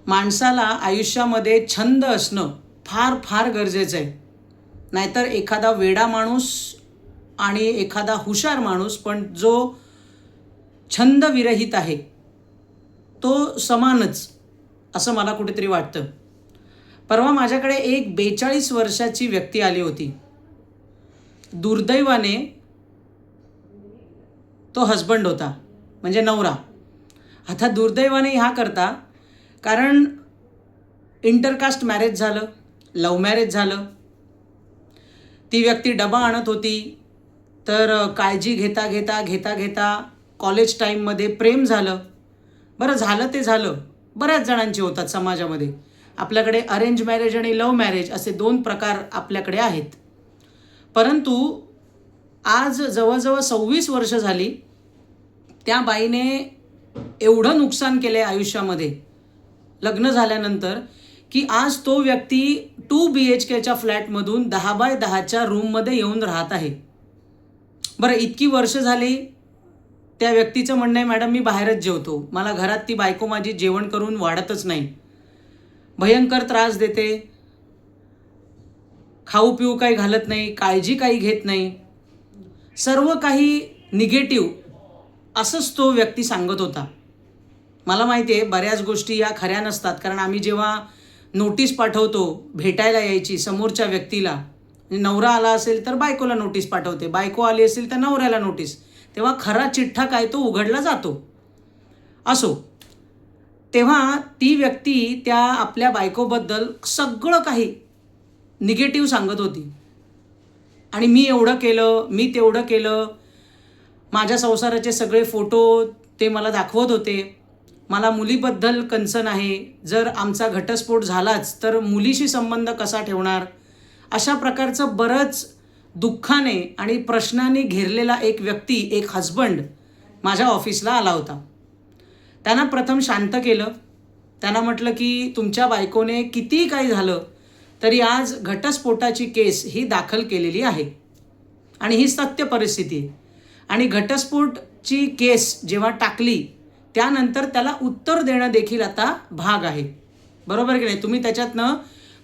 माणसाला आयुष्यामध्ये छंद असणं फार फार गरजेचं आहे. नाहीतर एखादा वेडा माणूस आणि एखादा हुशार माणूस पण जो छंदविरहित आहे तो समानच, असं मला कुठेतरी वाटतं. परवा माझ्याकडे एक 42 वर्षाची व्यक्ती आली होती. दुर्दैवाने तो हजबंड होता, म्हणजे नवरा. आता दुर्दैवाने ह्या करता, कारण इंटरकास्ट मॅरेज झालं, लव्ह मॅरेज झालं. ती व्यक्ती डबा आणत होती, तर काळजी घेता घेता घेता घेता कॉलेज टाईममध्ये प्रेम झालं. बरं झालं ते झालं, बऱ्याच जणांचे होतात समाजामध्ये. आपल्याकडे अरेंज मॅरेज आणि लव्ह मॅरेज असे 2 प्रकार आपल्याकडे आहेत. परंतु आज जवळजवळ 26 वर्ष झाली त्या बाईने एवढं नुकसान केलं आहे आयुष्यामध्ये लग्न झाल्यानंतर, की आज तो व्यक्ती 2 BHKच्या फ्लॅटमधून 10x10च्या रूममध्ये येऊन राहत आहे. बरं, इतकी वर्ष झाली त्या व्यक्तीचं म्हणणं आहे, मॅडम मी बाहेरच जेवतो, मला घरात ती बायको माझी जेवण करून वाढतच नाही, भयंकर त्रास देते, खाऊ पिऊ काही घालत नाही, काळजी काही घेत नाही, सर्व काही निगेटिव्ह असंच तो व्यक्ती सांगत होता. मला माहिती आहे बऱ्याच गोष्टी या खऱ्या नसतात, कारण आम्ही जेव्हा नोटीस पाठवतो भेटायला यायची समोरच्या व्यक्तीला, नवरा आला असेल तर बायकोला नोटीस पाठवते, बायको आली असेल तर नवऱ्याला नोटीस, तेव्हा खरा चिठ्ठा काय तो उघडला जातो. असो, तेव्हा ती व्यक्ती त्या आपल्या बायकोबद्दल सगळं काही निगेटिव्ह सांगत होती. आणि मी एवढं केलं, मी तेवढं केलं, माझ्या संसाराचे सगळे फोटो ते मला दाखवत होते, मला मुलीबद्दल कन्सर्न आहे, जर आमचा घटस्फोट झालाच तर मुलीशी संबंध कसा ठेवणार, अशा प्रकारचं बरंच दुःखाने आणि प्रश्नांनी घेरलेला एक व्यक्ती, एक हजबंड माझ्या ऑफिसला आला होता. त्यांना प्रथम शांत केलं. त्यांना म्हटलं की तुमच्या बायकोने कितीही काही झालं तरी आज घटस्फोटाची केस ही दाखल केलेली आहे आणि ही सत्य परिस्थिती आहे. आणि घटस्फोटची केस जेव्हा टाकली त्यानंतर त्याला उत्तर देणं देखील आता भाग आहे. बरोबर की नाही? तुम्ही त्याच्यातनं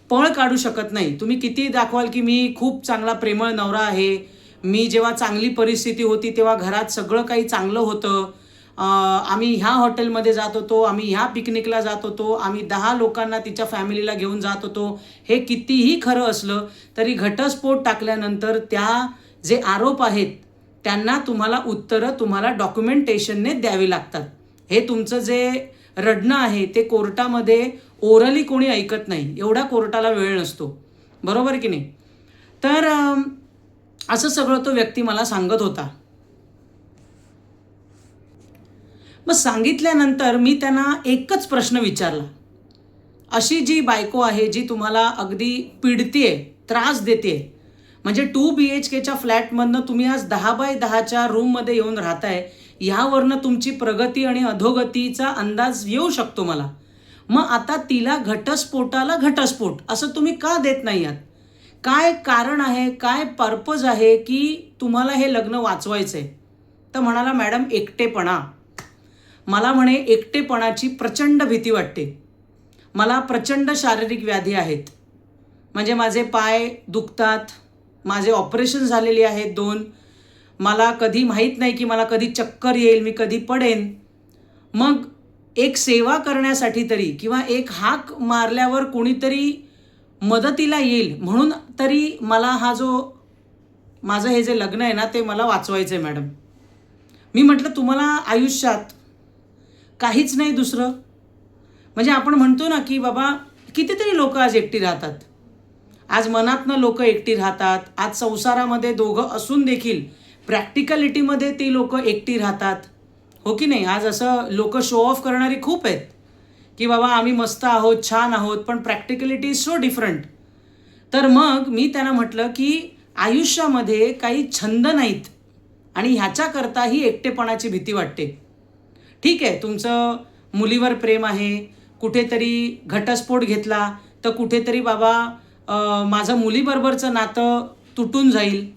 पळ काढू शकत नाही. तुम्ही किती दाखवाल की मी खूप चांगला प्रेमळ नवरा आहे, मी जेव्हा चांगली परिस्थिती होती तेव्हा घरात सगळं काही चांगलं होतं, आम्ही ह्या हॉटेलमध्ये जात होतो, आम्ही ह्या पिकनिकला जात होतो, आम्ही 10 लोकांना तिच्या फॅमिलीला घेऊन जात होतो, हे कितीही खरं असलं तरी घटस्फोट टाकल्यानंतर त्या जे आरोप आहेत त्यांना तुम्हाला उत्तरं तुम्हाला डॉक्युमेंटेशनने द्यावी लागतात. हे तुमचं जे रडणं आहे ते कोर्टामध्ये ओरली कोणी ऐकत नाही, एवढा कोर्टाला वेळ नसतो. बरोबर की नाही? तर असं सगळं तो व्यक्ती मला सांगत होता. मग सांगितल्यानंतर मी त्यांना एकच प्रश्न विचारला, अशी जी बायको आहे जी तुम्हाला अगदी पिडतीये, त्रास देते, म्हणजे 2 BHKच्या फ्लॅटमधनं तुम्ही आज 10x10च्या रूममध्ये येऊन राहताय, ह्यावरनं तुमची प्रगती आणि अधोगतीचा अंदाज येऊ शकतो मला. मग आता तिला घटस्फोटाला घटस्फोट असं तुम्ही का देत नाही आहात? काय कारण आहे, काय पर्पज आहे की तुम्हाला हे लग्न वाचवायचं आहे? तर म्हणाला, मॅडम एकटेपणा. मला म्हणे एकटेपणाची प्रचंड भीती वाटते, मला प्रचंड शारीरिक व्याधी आहेत, म्हणजे माझे पाय दुखतात, माझे ऑपरेशन झालेले आहेत 2, मला कधी माहीत नाही की मला कधी चक्कर येईल, मी कधी पडेन. मग एक सेवा करण्यासाठी तरी किंवा एक हाक मारल्यावर कोणीतरी मदतीला येईल म्हणून तरी मला हा जो माझं हे जे लग्न आहे ना ते मला वाचवायचं आहे मॅडम. मी म्हटलं तुम्हाला आयुष्यात काहीच नाही दुसरं? म्हणजे आपण म्हणतो ना की बाबा कितीतरी लोक आज एकटी राहतात, आज मनातनं लोक एकटी राहतात, आज संसारामध्ये दोघं असून देखील प्रॅक्टिकलिटीमध्ये ती लोक एकटी राहतात, हो की नाही? आज असं लोक शो ऑफ करणारी खूप आहेत की बाबा आम्ही मस्त आहोत, छान आहोत, पण प्रॅक्टिकलिटी इज सो डिफरंट. तर मग मी त्यांना म्हटलं की आयुष्यामध्ये काही छंद नाहीत आणि ह्याच्याकरता ही एकटेपणाची भीती वाटते. ठीक आहे, तुमचं मुलीवर प्रेम आहे, कुठेतरी घटस्फोट घेतला तर कुठेतरी बाबा माझं मुलीबरोबरचं नातं तुटून जाईल.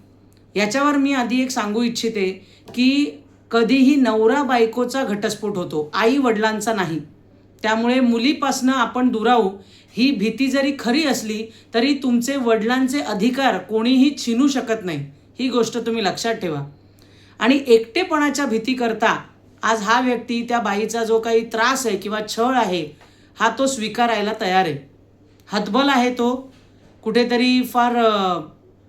याच्यावर मी आधी एक सांगू इच्छिते की कधीही नवरा बायकोचा घटस्फोट होतो, आई वडिलांचा नाही. त्यामुळे मुलीपासनं आपण दुरावू ही भीती जरी खरी असली तरी तुमचे वडिलांचे अधिकार कोणीही छीनू शकत नाही, ही गोष्ट तुम्ही लक्षात ठेवा. आणि एकटेपणाच्या भीतीकरता आज हा व्यक्ती त्या बाईचा जो काही त्रास आहे किंवा छळ आहे हा तो स्वीकारायला तयार आहे. हतबल आहे, तो कुठेतरी फार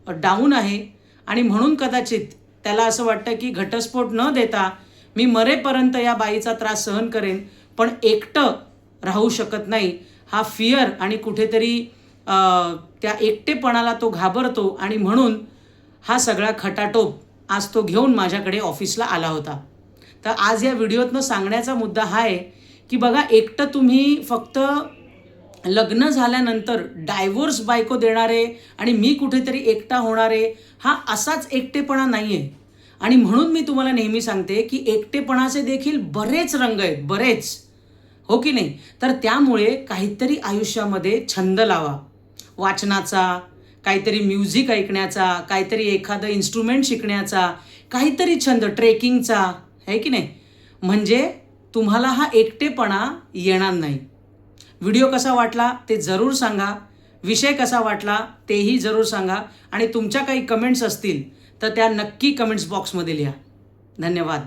डाऊन आहे आणि म्हणून कदाचित त्याला असं वाटतं की घटस्फोट न देता मी मरेपर्यंत या बाईचा त्रास सहन करेन, पण एकटं राहू शकत नाही. हा फिअर आणि कुठेतरी त्या एकटेपणाला तो घाबरतो आणि म्हणून हा सगळा खटाटोप आज तो घेऊन माझ्याकडे ऑफिसला आला होता. तर आज या व्हिडिओतनं सांगण्याचा मुद्दा हा आहे की बघा, एकटं तुम्ही फक्त लग्न झाल्यानंतर डायव्होर्स बायको देणारे आणि मी कुठेतरी एकटा होणारे हा असाच एकटेपणा नाही आहे. आणि म्हणून मी तुम्हाला नेहमी सांगते की एकटेपणाचे देखील बरेच रंग आहेत, बरेच, हो की नाही. तर त्यामुळे काहीतरी आयुष्यामध्ये छंद लावा, वाचनाचा, काहीतरी म्युझिक ऐकण्याचा, काहीतरी एखादं इन्स्ट्रुमेंट शिकण्याचा, काहीतरी छंद, ट्रेकिंगचा, आहे की नाही. म्हणजे तुम्हाला हा एकटेपणा येणार नाही. व्हिडिओ कसा वाटला ते जरूर सांगा, विषय कसा वाटला तेही जरूर सांगा आणि तुमच्या काही कमेंट्स असतील तर त्या नक्की कमेंट्स बॉक्समध्ये लिहा. धन्यवाद.